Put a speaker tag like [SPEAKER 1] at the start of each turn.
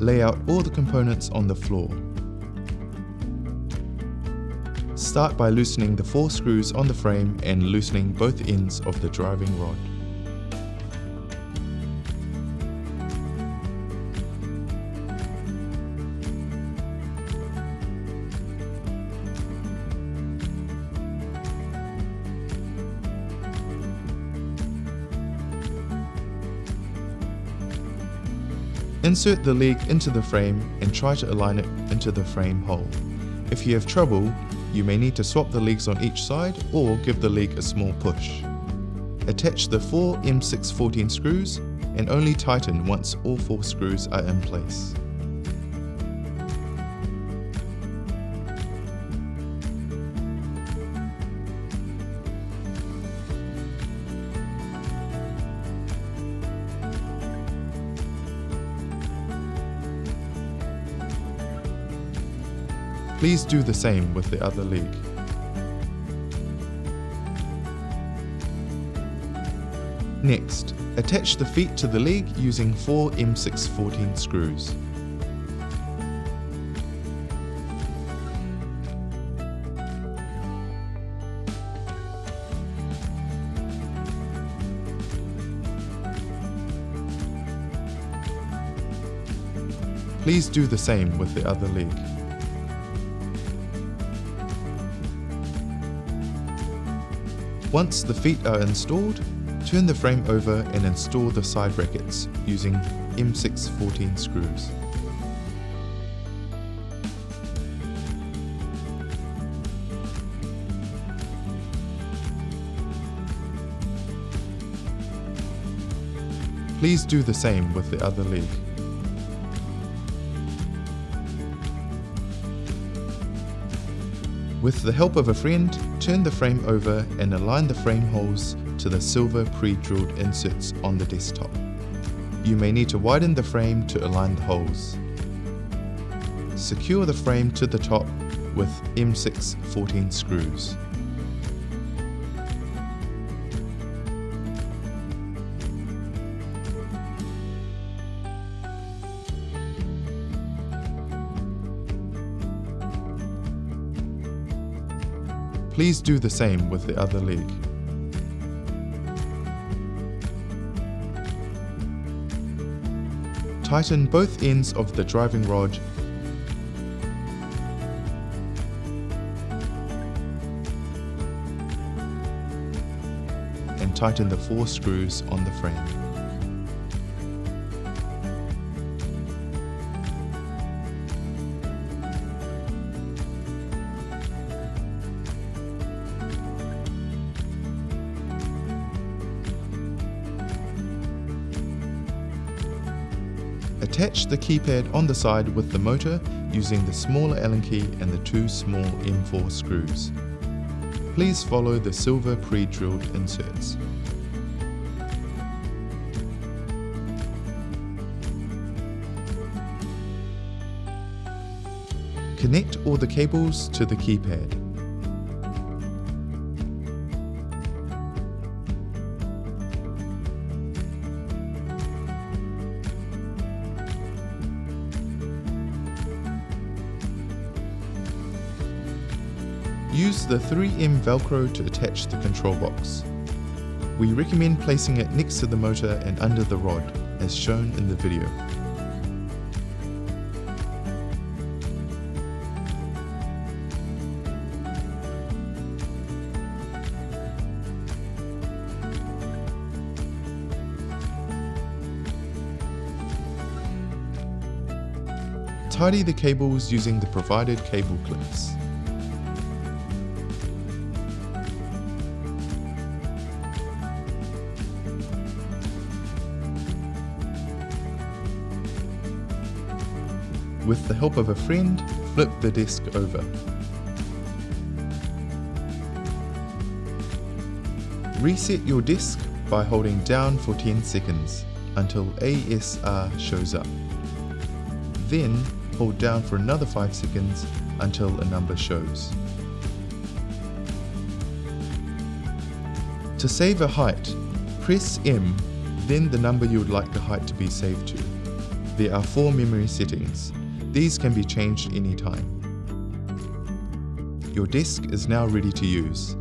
[SPEAKER 1] Lay out all the components on the floor. Start by loosening the 4 screws on the frame and loosening both ends of the driving rod. Insert the leg into the frame and try to align it into the frame hole. If you have trouble, you may need to swap the legs on each side or give the leg a small push. Attach the 4 M614 screws and only tighten once all 4 screws are in place. Please do the same with the other leg. Next, attach the feet to the leg using 4 M614 screws. Please do the same with the other leg. Once the feet are installed, turn the frame over and install the side brackets using M614 screws. Please do the same with the other leg. With the help of a friend, turn the frame over and align the frame holes to the silver pre-drilled inserts on the desktop. You may need to widen the frame to align the holes. Secure the frame to the top with M614 screws. Please do the same with the other leg. Tighten both ends of the driving rod and tighten the 4 screws on the frame. Attach the keypad on the side with the motor using the smaller Allen key and the 2 small M4 screws. Please follow the silver pre-drilled inserts. Connect all the cables to the keypad. Use the 3M Velcro to attach the control box. We recommend placing it next to the motor and under the rod, as shown in the video. Tidy the cables using the provided cable clips. With the help of a friend, flip the desk over. Reset your desk by holding down for 10 seconds until ASR shows up. Then hold down for another 5 seconds until a number shows. To save a height, press M, then the number you would like the height to be saved to. There are 4 memory settings. These can be changed anytime. Your desk is now ready to use.